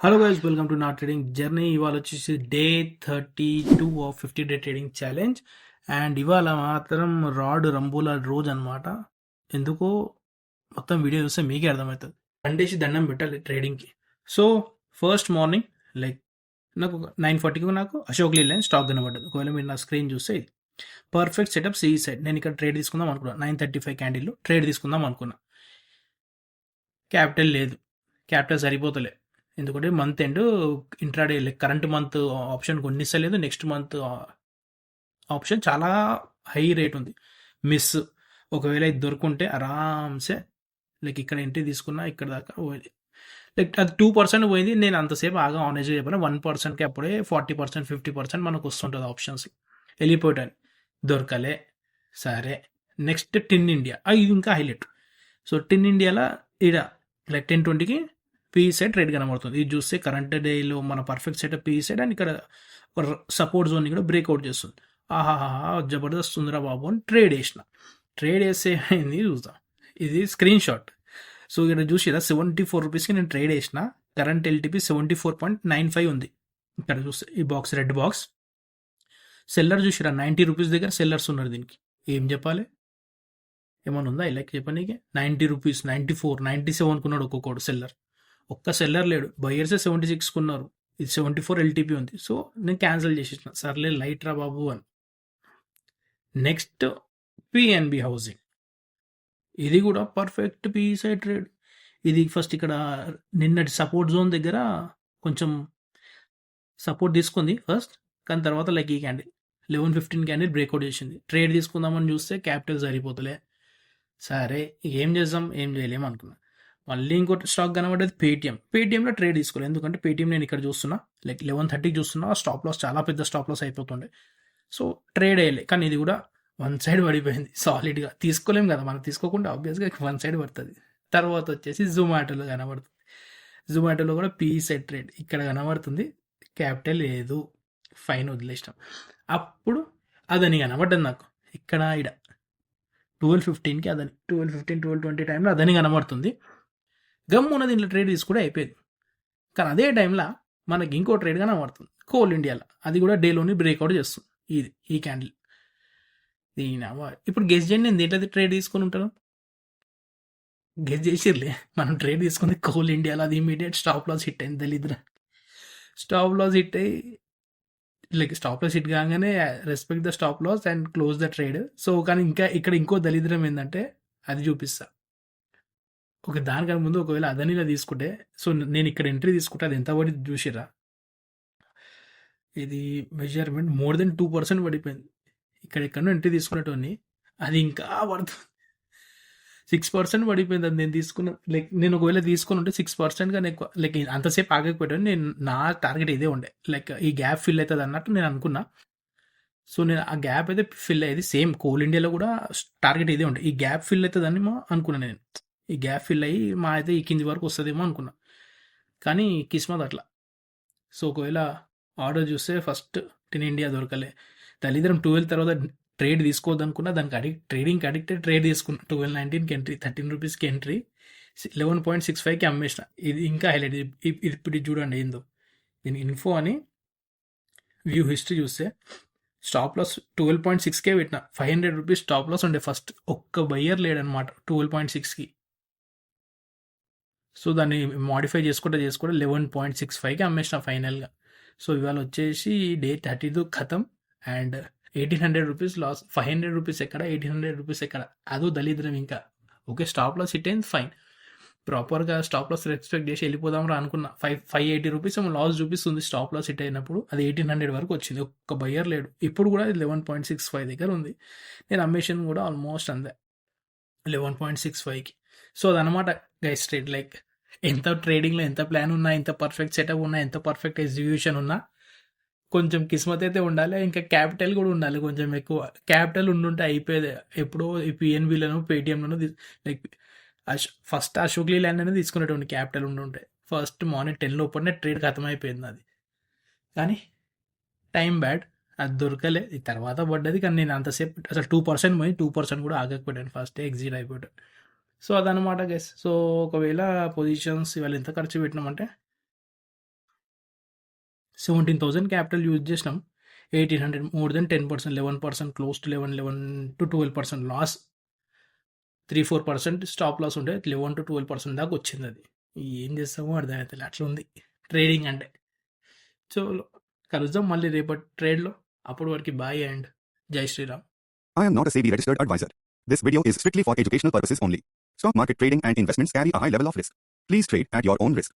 Hello guys, welcome to నా trading journey. ఇవాళ వచ్చేసి day 32 of 50 day trading challenge. And ఇవాళ మాత్రం రాడ్ రంబోలా రోజు అనమాట. ఎందుకో మొత్తం వీడియో చూస్తే మీకే అర్థమవుతుంది. సండేసి దండం పెట్టాలి ట్రేడింగ్కి. సో ఫస్ట్ మార్నింగ్ లైక్ నాకు 9:40కి నాకు అశోక్ లీలాండ్ స్టాక్ కనబడ్డది. ఒకవేళ మీరు నా స్క్రీన్ చూస్తే ఇది పర్ఫెక్ట్ సెటప్ సిఈ సైడ్. నేను ఇక్కడ ట్రేడ్ తీసుకుందాం అనుకున్నా. 9:35 క్యాండిల్ ట్రేడ్ తీసుకుందాం అనుకున్నా. క్యాపిటల్ లేదు, క్యాపిటల్ సరిపోతలే. ఎందుకంటే month end intraday current month option కొన్నిస్తలేదు. నెక్స్ట్ మంత్ ఆప్షన్ చాలా హై రేట్ ఉంది. మిస్ ఒకవేళ ఇది దొరుకుంటే ఆరామ్సే లైక్ ఇక్కడ ఎంట్రీ తీసుకున్నా ఇక్కడ దాకా పోయింది. లైక్ అది 2% పోయింది. నేను అంతసేపు ఆగా ఆనెస్ట్గా చెప్పాను. 1%కి అప్పుడే 40% 50% మనకు వస్తుంటుంది ఆప్షన్స్. వెళ్ళిపోయాను, దొరకలే. సరే నెక్స్ట్ టిన్ ఇండియా, ఇది ఇంకా హైలైట్. సో టిన్ ఇండియాలో ఇడ లైక్ 10:20కి పీఈ సైడ్ ట్రేడ్ కనబడుతుంది. ఇది చూస్తే కరెంట్ డేలో మన perfect setup PE side and ఇక్కడ సపోర్ట్ జోన్ కూడా బ్రేక్అవుట్ చేస్తుంది. ఆహాహా జబర్దస్త్ ఉందిరా బాబు అని ట్రేడ్ వేసిన. ట్రేడ్ వేసే అయింది చూద్దాం. ఇది స్క్రీన్ షాట్. సో ఇక్కడ చూసిరా 74 రూపీస్కి నేను ట్రేడ్ వేసిన. కరెంట్ ఎల్టీపీ 74.95 ఉంది. ఇక్కడ చూస్తే ఈ బాక్స్ రెడ్ బాక్స్. సెల్లర్ చూసిరా 90 రూపీస్ దగ్గర సెల్లర్స్ ఉన్నారు. దీనికి ఏం చెప్పాలి? ఏమన్నా ఉందా ఇలా చెప్పనీకి? 90 రూపీస్, 94, 97 కొన్నాడు ఒక్కొక్కడు సెల్లర్. ఒక్క సెల్లర్ లేడు. బయర్సే 76 కొన్నారు. ఇది 74 ఎల్టీపీ ఉంది. సో నేను క్యాన్సిల్ చేసేసిన. సర్లే లైట్ రా బాబు అని. నెక్స్ట్ పిఎన్బి హౌసింగ్, ఇది కూడా పర్ఫెక్ట్ పీఈ సైడ్ ట్రేడ్. ఇది ఫస్ట్ ఇక్కడ నిన్నటి సపోర్ట్ జోన్ దగ్గర కొంచెం సపోర్ట్ తీసుకుంది ఫస్ట్, కానీ తర్వాత లైక్ ఈ క్యాండిల్ 11:15 క్యాండిల్ బ్రేక్అవుట్ చేసింది. ట్రేడ్ తీసుకుందామని చూస్తే క్యాపిటల్ సరిపోతలే. సరే ఏం చేద్దాం, ఏం చేయలేము అనుకున్నా. మళ్ళీ ఇంకోటి స్టాక్ కనబడేది పేటిఎం. పేటిఎంలో ట్రేడ్ తీసుకోలేదు. ఎందుకంటే పేటిఎం నేను ఇక్కడ చూస్తున్నా లైక్ 11:30కి చూస్తున్నా. స్టాప్ లాస్ చాలా పెద్ద స్టాప్ లాస్ అయిపోతుండే. సో ట్రేడ్ వేయలే. కానీ ఇది కూడా వన్ సైడ్ పడిపోయింది సాలిడ్గా. తీసుకోలేం కదా మనం, తీసుకోకుండా ఆబ్వియస్గా వన్ సైడ్ పడుతుంది. తర్వాత వచ్చేసి జొమాటోలో కనబడుతుంది. జొమాటోలో కూడా పీఈ సైడ్ ట్రేడ్ ఇక్కడ కనబడుతుంది. క్యాపిటల్ లేదు, ఫైన్ వదిలేసినాం. అప్పుడు అదని కనబడ్డది నాకు ఇక్కడ. ఇడ 12:15కి అదని 12:15 12:20 టైంలో అదని కనబడుతుంది. గమ్మున దీంట్లో ట్రేడ్ తీసుకుంటే అయిపోయింది. కానీ అదే టైంలో మనకి ఇంకో ట్రేడ్ కనబడుతుంది కోల్ ఇండియాలో. అది కూడా డేలోని బ్రేక్అవుట్ చేస్తుంది. ఇది ఈ క్యాండిల్. దీని ఇప్పుడు గెస్ చేయండి, నేను దేంట్లో ట్రేడ్ తీసుకొని ఉంటాను. గెస్ చేసిర్లే, మనం ట్రేడ్ తీసుకుంది కోల్ ఇండియాలో. అది ఇమీడియట్ స్టాప్ లాస్ హిట్ అయింది. దళిద్ర స్టాప్ లాస్ హిట్ అయ్యి లైక్ స్టాప్ లాస్ హిట్ కాగానే respect the stop loss and close the trade. So కానీ ఇంకా ఇక్కడ ఇంకో దళిద్రం ఏంటంటే అది చూపిస్తా. ఒక దానికన్నా ముందు ఒకవేళ అదనీలో తీసుకుంటే, సో నేను ఇక్కడ ఎంట్రీ తీసుకుంటే అది ఎంత పడింది చూసిరా. ఇది మెజర్మెంట్ మోర్ దెన్ 2% పడిపోయింది. ఇక్కడ ఎక్కడో ఎంట్రీ తీసుకునేటోని అది ఇంకా పడుతుంది. 6% పడిపోయింది. అది నేను తీసుకున్న లైక్ నేను ఒకవేళ తీసుకుని ఉంటే 6% కానీ ఎక్కువ లైక్ అంతసేపు ఆగకపోయాను. నేను నా టార్గెట్ ఇదే ఉండే లైక్ ఈ గ్యాప్ ఫిల్ అవుతుంది అన్నట్టు నేను అనుకున్నా. సో నేను ఆ గ్యాప్ అయితే ఫిల్ అయ్యేది. సేమ్ కోల్ ఇండియాలో కూడా టార్గెట్ ఇదే ఉండే, ఈ గ్యాప్ ఫిల్ అవుతుందని అనుకున్నాను నేను. ఈ గ్యాప్ ఫిల్ అయ్యి మా అయితే ఈ కింది వరకు వస్తుందేమో అనుకున్నా. కానీ కిస్మత్ అట్లా. సో ఒకవేళ ఆర్డర్ చూస్తే ఫస్ట్ టిన్ ఇండియా దొరకలే. దళిద్రం 12 తర్వాత ట్రేడ్ తీసుకోవద్దు అనుకున్నా. దానికి ట్రేడింగ్కి అడిక్టెడ్ ట్రేడ్ తీసుకున్నా. 12:19కి ఎంట్రీ, 13 రూపీస్కి ఎంట్రీ, 11.65కి అమ్మేసిన. ఇది ఇంకా హైలైట్. ఇప్పుడు ఇది చూడండి ఏందో. దీని ఇన్ఫో అని వ్యూ హిస్టరీ చూస్తే స్టాప్ లాస్ 12.6కే పెట్టిన. 500 రూపీస్ స్టాప్ లాస్ ఉండే ఫస్ట్. ఒక్క బయ్యర్ లేడనమాట 12.6కి. సో దాన్ని మాడిఫై చేసుకుంటే 11.65కి అమ్మేసిన ఫైనల్గా. సో ఇవాళ వచ్చేసి డే 32 ఖతం అండ్ 1800 రూపీస్ లాస్. 500 రూపీస్ ఎక్కడ, 1800 రూపీస్ ఎక్కడ, అదో దళిద్రం ఇంకా. ఓకే స్టాప్ లాస్ హిట్ అయింది, ఫైన్. ప్రాపర్గా స్టాప్ లాస్ రెస్పెక్ట్ చేసి వెళ్ళిపోదాం రా అనుకున్నా. 580 రూపీస్ ఏమో లాస్ చూపిస్తుంది స్టాప్ లాస్ హిట్ అయినప్పుడు. అది 1800 వరకు వచ్చింది. ఒక్క బయ్యర్ లేడు. ఇప్పుడు కూడా 11.65 దగ్గర ఉంది. నేను అమ్మేషన్ కూడా ఆల్మోస్ట్ అంతే 11.65కి. సో అదనమాట గైస్ ట్రేడ్. లైక్ ఎంత ట్రేడింగ్లో ఎంత ప్లాన్ ఉన్నా, ఎంత పర్ఫెక్ట్ సెటప్ ఉన్నా, ఎంత పర్ఫెక్ట్ ఎగ్జిక్యూషన్ ఉన్నా, కొంచెం కిస్మత్ అయితే ఉండాలి. ఇంకా క్యాపిటల్ కూడా ఉండాలి కొంచెం ఎక్కువ. క్యాపిటల్ ఉండుంటే అయిపోయేది ఎప్పుడో. ఈ పిఎన్బిలను పేటిఎంలను లైక్ ఫస్ట్ అశోక్ లీలాండ్ అనేది తీసుకునేటువంటి క్యాపిటల్ ఉండుంటే. ఫస్ట్ మార్నింగ్ 10 లోపలనే ట్రేడ్ ఖతం అయిపోయింది అది. కానీ టైం బ్యాడ్, అది దొరకలే. ఈ తర్వాత పడ్డది. కానీ నేను అంతసేపు అసలు 2% పోయి 2% కూడా ఆగకపోయాను. ఫస్ట్ ఎగ్జిట్ అయిపోయాడు. సో అదనమాట గైస్. సో ఒకవేళ పొజిషన్స్ ఇవాళ ఎంత ఖర్చు పెట్టినామంటే 17,000 క్యాపిటల్ యూజ్ చేసినాం. 1,800 more than 10%, 11%, close to 11 to 12% loss. 3-4% stop loss ఉంటే 11 to 12% దాకా వచ్చింది. అది ఏం చేస్తామో అర్థమవుతుంది, అట్లా ఉంది ట్రేడింగ్ అంటే. సో కలుద్దాం మళ్ళీ రేపటి ట్రేడ్లో. అప్పటి వరకు బాయ్ అండ్ జై Sriram. I am not a SEBI registered advisor. This video is strictly for educational purposes only. Stock market trading and investments carry a high level of risk. Please trade at your own risk.